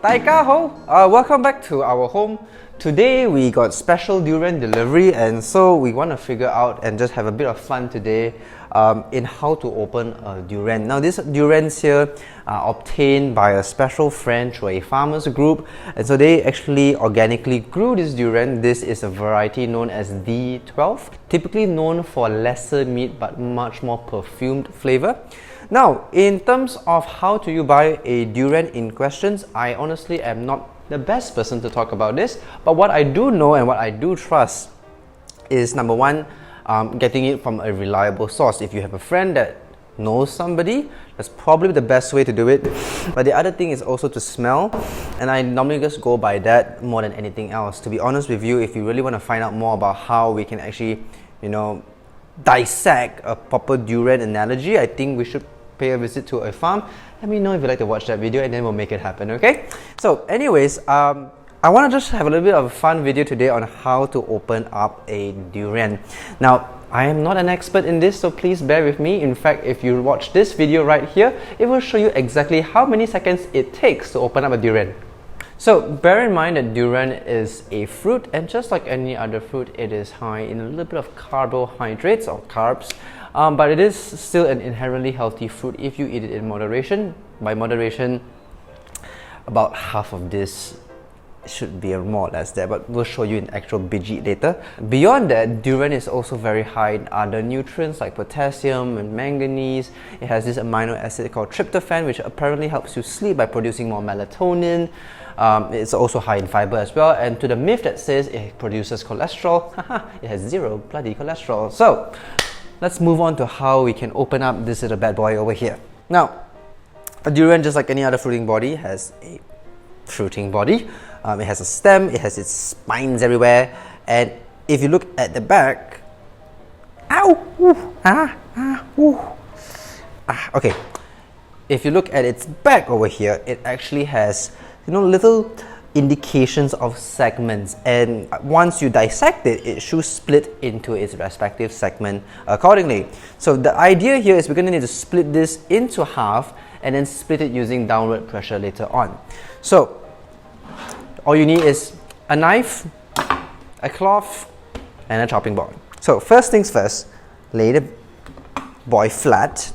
Welcome back to our home. Today we got special durian delivery, and so we want to figure out and just have a bit of fun today in how to open a durian. Now these durians here are obtained by a special friend through a farmers group, and so they actually organically grew this durian. This is a variety known as D12, typically known for lesser meat but much more perfumed flavor. Now, in terms of how do you buy a durian in questions, I honestly am not the best person to talk about this, but what I do know and what I do trust is number one, getting it from a reliable source. If you have a friend that knows somebody, that's probably the best way to do it. But the other thing is also to smell, and I normally just go by that more than anything else. To be honest with you, if you really want to find out more about how we can actually, dissect a proper durian analogy, I think we should pay a visit to a farm. Let me know if you'd like to watch that video, and then we'll make it happen, okay? So anyways, I want to just have a little bit of a fun video today on how to open up a durian. Now, I am not an expert in this, so please bear with me. In fact, if you watch this video right here, it will show you exactly how many seconds it takes to open up a durian. So bear in mind that durian is a fruit, and just like any other fruit, it is high in a little bit of carbohydrates or carbs. But it is still an inherently healthy fruit if you eat it in moderation. By moderation, about half of this should be more or less there, but we'll show you in actual biji later. Beyond that, durian is also very high in other nutrients like potassium and manganese. It has this amino acid called tryptophan, which apparently helps you sleep by producing more melatonin. It's also high in fiber as well, and to the myth that says it produces cholesterol, it has zero bloody cholesterol. So let's move on to how we can open up this little bad boy over here. Now, a durian, just like any other fruiting body, has a fruiting body. It has a stem, it has its spines everywhere, and if you look at the back, okay. If you look at its back over here, it actually has little indications of segments, and once you dissect it, it should split into its respective segment accordingly. So the idea here is we're going to need to split this into half and then split it using downward pressure later on. So all you need is a knife, a cloth, and a chopping board. So first things first, lay the boy flat,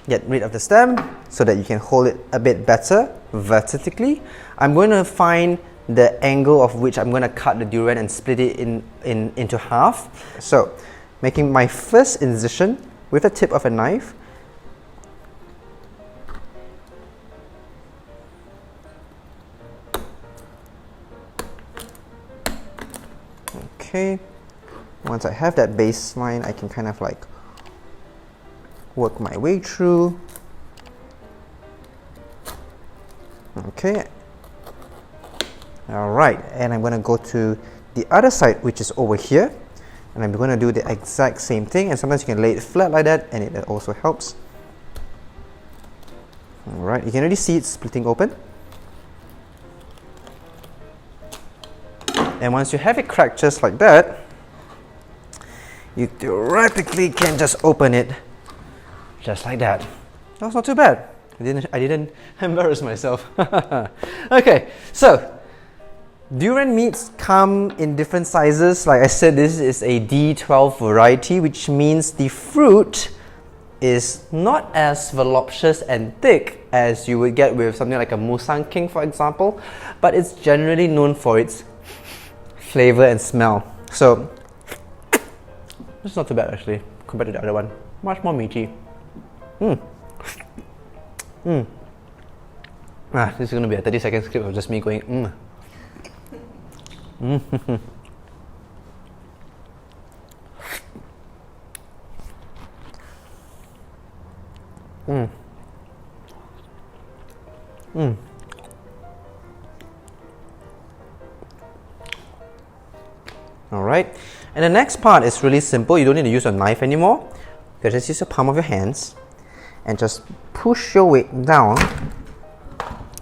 get rid of the stem so that you can hold it a bit better vertically. I'm going to find the angle of which I'm going to cut the durian and split it into half. So making my first incision with the tip of a knife. Okay, once I have that baseline, I can kind of like work my way through. Okay, all right, and I'm going to go to the other side, which is over here, and I'm going to do the exact same thing. And sometimes you can lay it flat like that, and it also helps. All right, you can already see it splitting open. And once you have it cracked just like that, you theoretically can just open it just like that. That's not too bad. I didn't embarrass myself. Okay, so durian meats come in different sizes. Like I said, this is a D12 variety, which means the fruit is not as voluptuous and thick as you would get with something like a musang king, for example, but it's generally known for its flavor and smell. So it's not too bad actually compared to the other one. Much more meaty. This is going to be a 30-second clip of just me going Alright, and the next part is really simple. You don't need to use a knife anymore. You can just use the palm of your hands and just push your weight down,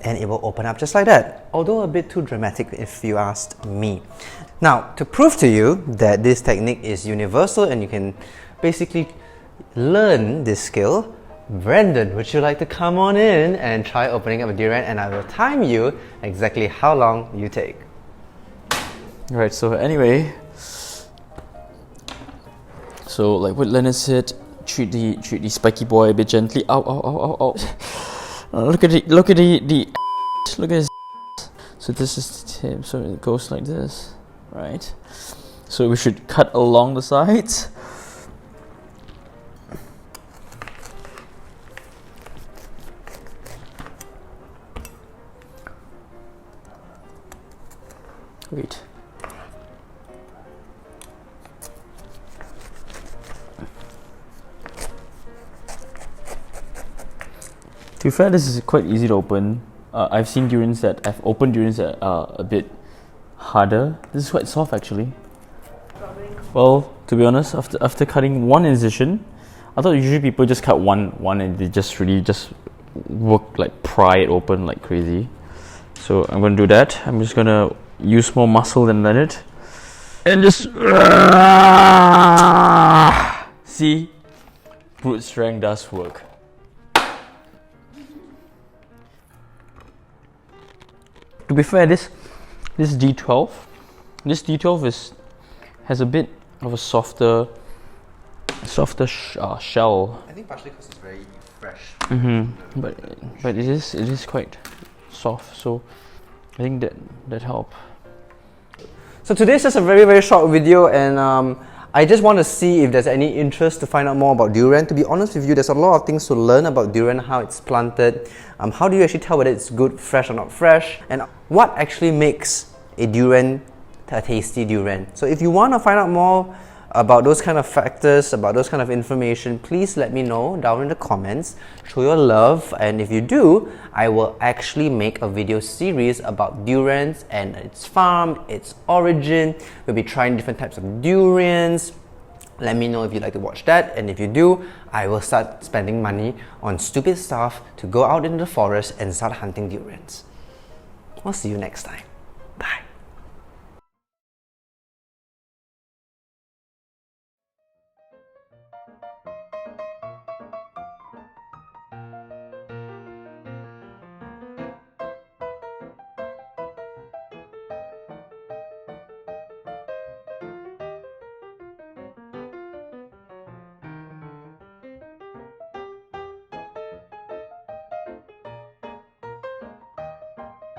and it will open up just like that. Although a bit too dramatic if you asked me. Now, to prove to you that this technique is universal and you can basically learn this skill, Brendan, would you like to come on in and try opening up a durian, and I will time you exactly how long you take. Right, so anyway, so like what Leonard said, treat the spiky boy a bit gently. Ow, ow, ow, ow, ow. Look at the look at his. So this is the tip, so it goes like this, right? So we should cut along the sides. Wait. To be fair, this is quite easy to open. I've seen durians that I've opened durians that are a bit harder. This is quite soft actually. Well, to be honest, after cutting one incision, I thought usually people just cut one and they just really just work like pry it open like crazy. So I'm gonna do that. I'm just gonna use more muscle than Leonard and just see, brute strength does work. To be fair, this D12 has a bit of a softer shell. I think partially because it's very fresh. But it is quite soft, so I think that help. So today's just a very short video, and I just want to see if there's any interest to find out more about durian. To be honest with you, there's a lot of things to learn about durian, how it's planted, how do you actually tell whether it's good fresh or not fresh, and what actually makes a durian a tasty durian. So if you want to find out more about those kind of factors, about those kind of information, please let me know down in the comments. Show your love, and if you do, I will actually make a video series about durians and its farm, its origin. We'll be trying different types of durians. Let me know if you'd like to watch that, and if you do, I will start spending money on stupid stuff to go out into the forest and start hunting durians. I'll see you next time. Bye.